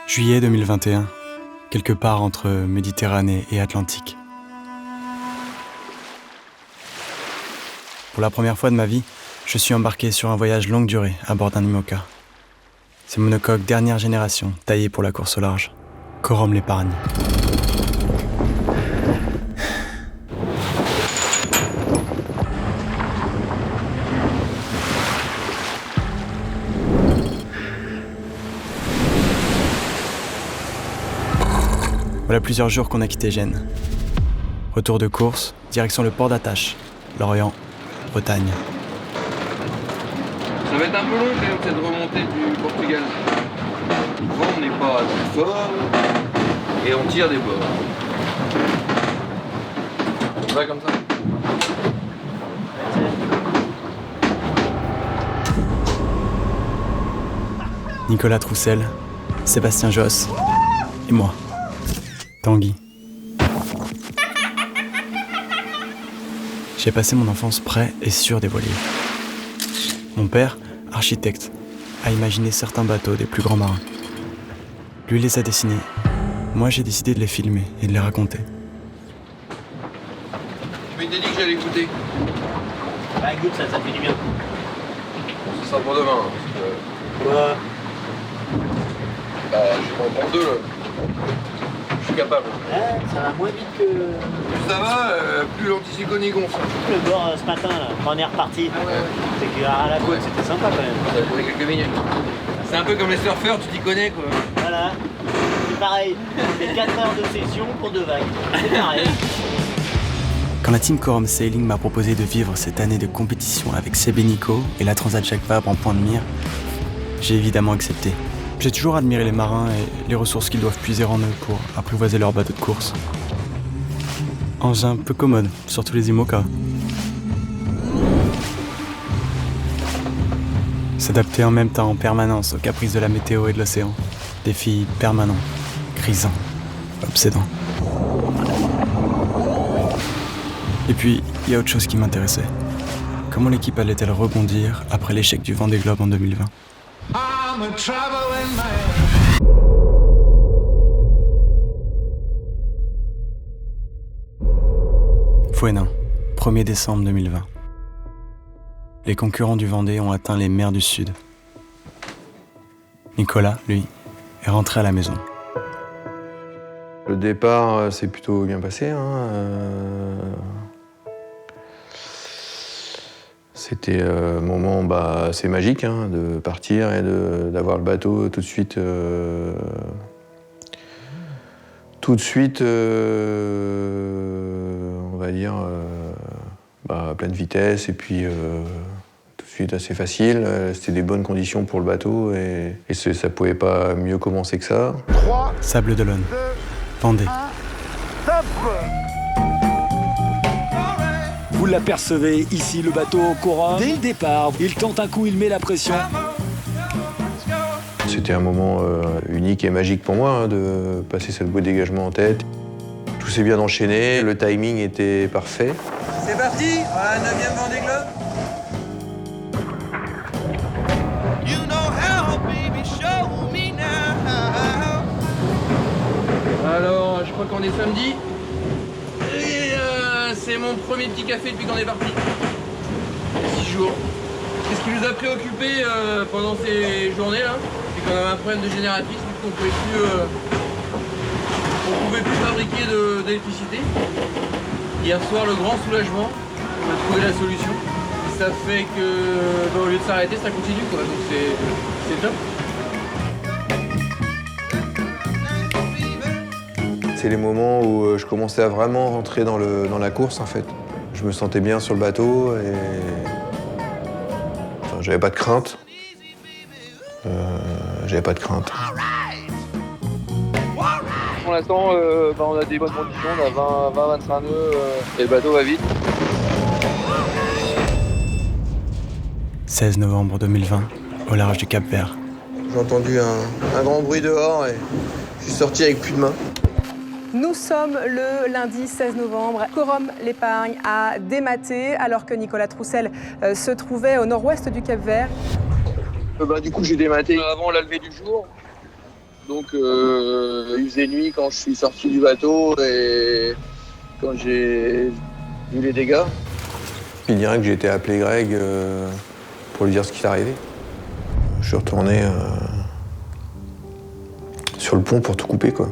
Juillet 2021, quelque part entre Méditerranée et Atlantique. Pour la première fois de ma vie, je suis embarqué sur un voyage longue durée à bord d'un IMOCA. C'est monocoque dernière génération, taillé pour la course au large. Corum l'épargne. Voilà plusieurs jours qu'on a quitté Gênes. Retour de course, direction le port d'attache, Lorient, Bretagne. Ça va être un peu long quand même cette remontée du Portugal. Le vent n'est pas très fort et on tire des bords. On va comme ça. Nicolas Troussel, Sébastien Josse et moi, Tanguy. J'ai passé mon enfance près et sûr des voiliers. Mon père, architecte, a imaginé certains bateaux des plus grands marins. Lui les a dessinés. Moi, j'ai décidé de les filmer et de les raconter. Je m'étais dit que j'allais écouter. Bah écoute, ça fait du bien. Ce sera pour demain. Quoi? Bah, je vais en prendre deux là. Je suis capable. Ouais, ça va moins vite que Plus ça va, plus l'anticyclone y gonfle. le bord ce matin là, quand on est reparti. Ah ouais. C'est qu'à la côte, c'était sympa quand même. Ça a duré quelques minutes. C'est un peu comme les surfeurs, tu t'y connais quoi. Voilà, c'est pareil. C'est 4 heures de session pour 2 vagues. C'est pareil. Quand la team Corum Sailing m'a proposé de vivre cette année de compétition avec Seb et Nico et la Transat Jacques Vabre en point de mire, j'ai évidemment accepté. J'ai toujours admiré les marins et les ressources qu'ils doivent puiser en eux pour apprivoiser leur bateau de course. Engin peu commode, surtout les IMOCA. S'adapter en même temps en permanence aux caprices de la météo et de l'océan. Défi permanent, grisant, obsédant. Et puis, il y a autre chose qui m'intéressait. Comment l'équipe allait-elle rebondir après l'échec du Vendée Globe en 2020 ? Fouesnant, 1er décembre 2020. Les concurrents du Vendée ont atteint les mers du Sud. Nicolas, lui, est rentré à la maison. Le départ s'est plutôt bien passé. C'était un moment assez magique de partir et d'avoir le bateau tout de suite, on va dire, à pleine vitesse et puis tout de suite assez facile. C'était des bonnes conditions pour le bateau et ça pouvait pas mieux commencer que ça. 3, Sable d'Olonne, Vendée. top! Vous l'apercevez ici, le bateau au Corum. Dès le départ, il tente un coup, il met la pression. C'était un moment unique et magique pour moi de passer cette bouée de dégagement en tête. Tout s'est bien enchaîné, le timing était parfait. C'est parti, voilà, 9e Vendée Globe. Alors, je crois qu'on est samedi. Et c'est mon premier petit café depuis qu'on est parti. 6 jours. Qu'est-ce qui nous a préoccupé pendant ces journées-là? C'est qu'on avait un problème de génératrice, du coup on pouvait plus fabriquer d'électricité. Hier soir, le grand soulagement, on a trouvé la solution. Ça fait que, au lieu de s'arrêter, ça continue quoi, donc c'est top. C'est les moments où je commençais à vraiment rentrer dans la course en fait. Je me sentais bien sur le bateau et j'avais pas de crainte. Pour l'instant, on a des bonnes conditions, on a 20-25 nœuds et le bateau va vite. 16 novembre 2020, au large du Cap-Vert. J'ai entendu un grand bruit dehors et je suis sorti avec plus de main. Nous sommes le lundi 16 novembre. Corum l'épargne a dématé alors que Nicolas Troussel se trouvait au nord-ouest du Cap-Vert. Du coup, j'ai dématé avant la levée du jour. Donc il faisait nuit quand je suis sorti du bateau et quand j'ai vu les dégâts. Il dirait que j'ai été appeler Greg pour lui dire ce qui s'arrivait. Je suis retourné sur le pont pour tout couper, quoi.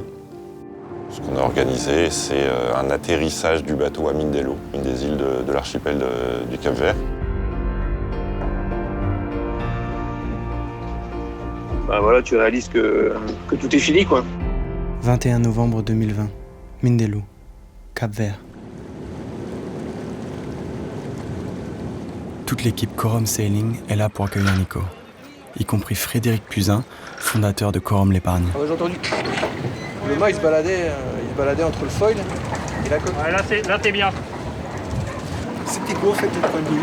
Ce qu'on a organisé, c'est un atterrissage du bateau à Mindelo, une des îles de l'archipel du Cap-Vert. Ben voilà, tu réalises que tout est fini, quoi. 21 novembre 2020, Mindelo, Cap-Vert. Toute l'équipe Corum Sailing est là pour accueillir Nico, y compris Frédéric Puzin, fondateur de Corum l'Épargne. J'ai entendu. Le mât, il se baladait entre le foil et la coque. Ouais, là t'es bien. C'était quoi en fait le point de vue,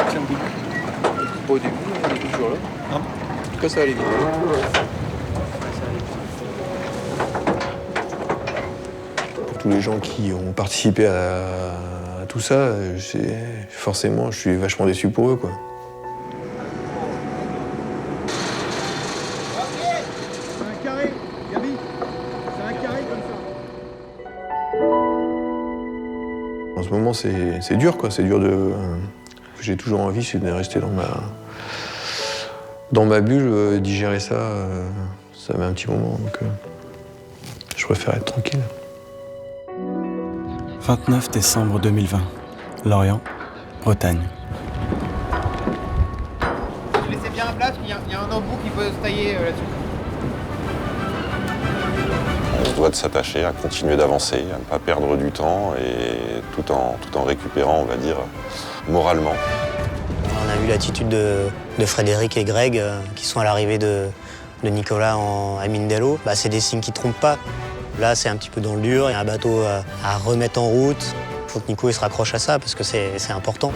Pas au début, on était toujours là. En tout cas, ça allait vite. Pour tous les gens qui ont participé à tout ça, forcément, je suis vachement déçu pour eux, quoi. En ce moment, c'est dur, quoi. C'est dur de. J'ai toujours envie, c'est de rester dans ma bulle, digérer ça. Ça met un petit moment, donc je préfère être tranquille. 29 décembre 2020, Lorient, Bretagne. Laissez bien la place, il y a un embout qui peut se tailler là-dessus. On se doit de s'attacher à continuer d'avancer, à ne pas perdre du temps, et tout en récupérant, on va dire, moralement. On a vu l'attitude de Frédéric et Greg qui sont à l'arrivée de Nicolas à Mindelo. C'est des signes qui ne trompent pas. Là, c'est un petit peu dans le dur, il y a un bateau à remettre en route. Il faut que Nico il se raccroche à ça parce que c'est important.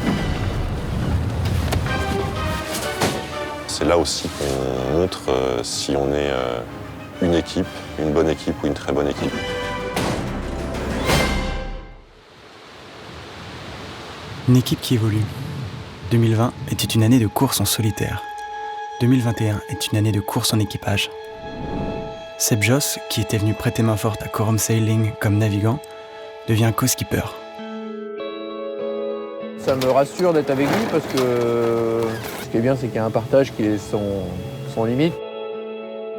C'est là aussi qu'on montre si on est une équipe, une bonne équipe ou une très bonne équipe. Une équipe qui évolue. 2020 était une année de course en solitaire. 2021 est une année de course en équipage. Seb Joss, qui était venu prêter main forte à Corum Sailing comme navigant, devient co-skipper. Ça me rassure d'être avec lui parce que ce qui est bien, c'est qu'il y a un partage qui est sans limite.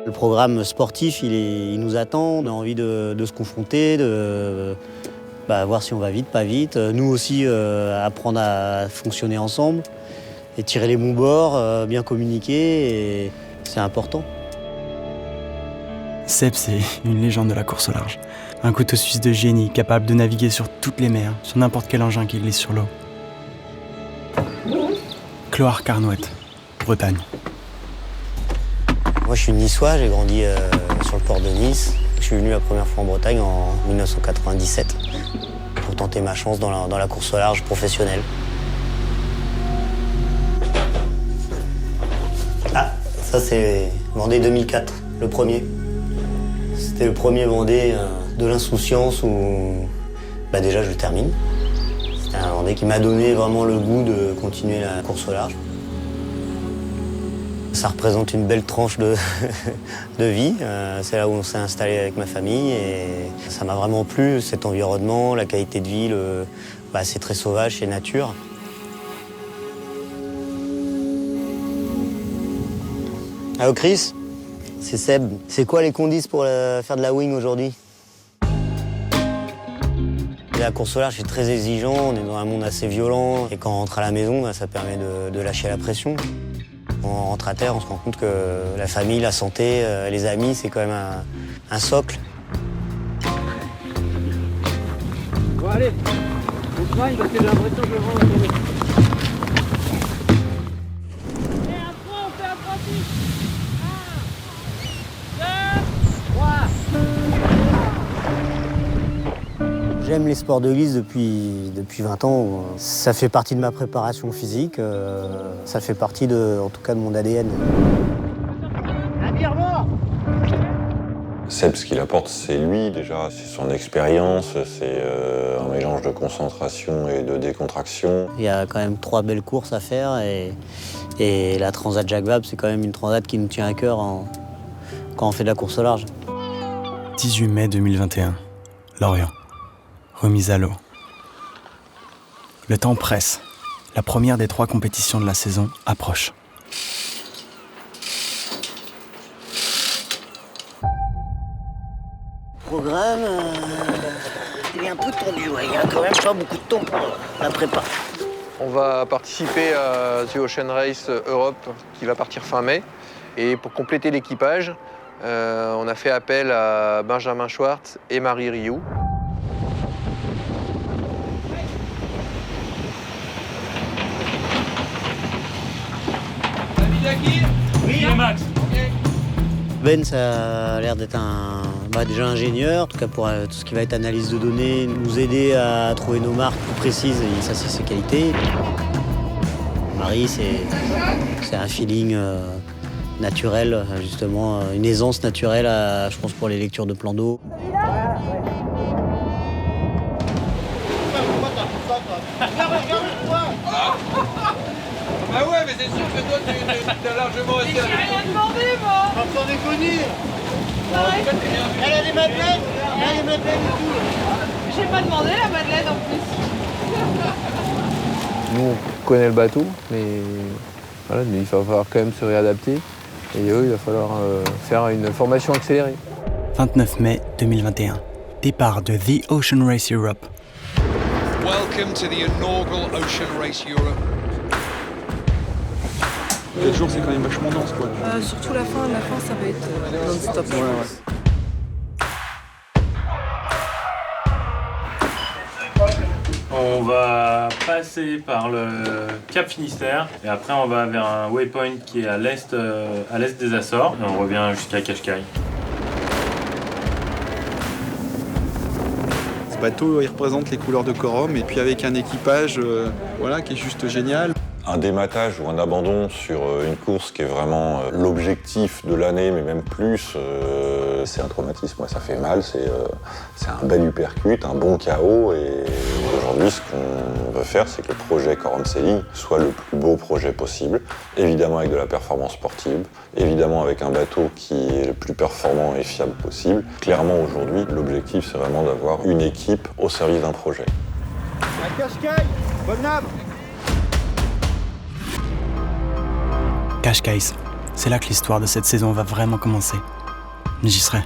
Le programme sportif, il nous attend. On a envie de se confronter, de voir si on va vite, pas vite. Nous aussi, apprendre à fonctionner ensemble et tirer les bons bords, bien communiquer, et c'est important. Seb, c'est une légende de la course au large. Un couteau suisse de génie, capable de naviguer sur toutes les mers, sur n'importe quel engin qui glisse sur l'eau. Cloire Carnouette, Bretagne. Moi, je suis niçois, j'ai grandi sur le port de Nice. Je suis venu la première fois en Bretagne en 1997 pour tenter ma chance dans la course au large professionnelle. Ah, ça c'est Vendée 2004, le premier. C'était le premier Vendée de l'insouciance où déjà je le termine. C'était un Vendée qui m'a donné vraiment le goût de continuer la course au large. Ça représente une belle tranche de vie. C'est là où on s'est installé avec ma famille et ça m'a vraiment plu, cet environnement, la qualité de vie. C'est très sauvage, c'est nature. Allô Chris, c'est Seb. C'est quoi les conditions pour faire de la wing aujourd'hui? La course au large, c'est très exigeant, on est dans un monde assez violent et quand on rentre à la maison, ça permet de lâcher la pression. Quand on rentre à terre, on se rend compte que la famille, la santé, les amis, c'est quand même un socle. Bon allez, on soigne parce que j'ai l'impression que le vent va tomber. J'aime les sports de glisse depuis 20 ans. Ça fait partie de ma préparation physique, ça fait partie en tout cas de mon ADN. Seb, ce qu'il apporte, c'est lui déjà, c'est son expérience, c'est un mélange de concentration et de décontraction. Il y a quand même 3 belles courses à faire et la Transat Jacques Vabre, c'est quand même une transat qui nous tient à cœur quand on fait de la course au large. 18 mai 2021, Lorient. Remise à l'eau. Le temps presse. La première des 3 compétitions de la saison approche. Programme, il est un peu tendu, ouais. Il y a quand même pas beaucoup de temps pour la prépa. On va participer à The Ocean Race Europe qui va partir fin mai. Et pour compléter l'équipage, on a fait appel à Benjamin Schwartz et Marie Rioux. Oui, Max. Ben, ça a l'air d'être déjà ingénieur, en tout cas pour tout ce qui va être analyse de données, nous aider à trouver nos marques plus précises, et ça c'est ses qualités. Marie, c'est un feeling naturel, justement, une aisance naturelle, je pense, pour les lectures de plans d'eau. Ah ouais, mais c'est sûr que toi, t'as largement été... J'ai rien demandé, moi. Sans déconner. Elle a des madeleines. Elle a des madeleines et tout. J'ai pas demandé la madeleine en plus. Nous, on connaît le bateau, mais voilà, il va falloir quand même se réadapter. Et eux, il va falloir faire une formation accélérée. 29 mai 2021. Départ de The Ocean Race Europe. Welcome to the inaugural Ocean Race Europe. 4 jours, c'est quand même vachement dense, quoi. Surtout la fin, ça va être non-stop. On va passer par le Cap Finistère et après on va vers un waypoint qui est à l'est des Açores et on revient jusqu'à Cascais. Ce bateau, il représente les couleurs de Corom et puis avec un équipage qui est juste génial. Un dématage ou un abandon sur une course qui est vraiment l'objectif de l'année, mais même plus, c'est un traumatisme. Ça fait mal, c'est un bel uppercut, un bon KO. Et aujourd'hui, ce qu'on veut faire, c'est que le projet Corum Sailing soit le plus beau projet possible. Évidemment avec de la performance sportive, évidemment avec un bateau qui est le plus performant et fiable possible. Clairement, aujourd'hui, l'objectif, c'est vraiment d'avoir une équipe au service d'un projet. À Cascais, bonne nave. Cascais, c'est là que l'histoire de cette saison va vraiment commencer. J'y serai.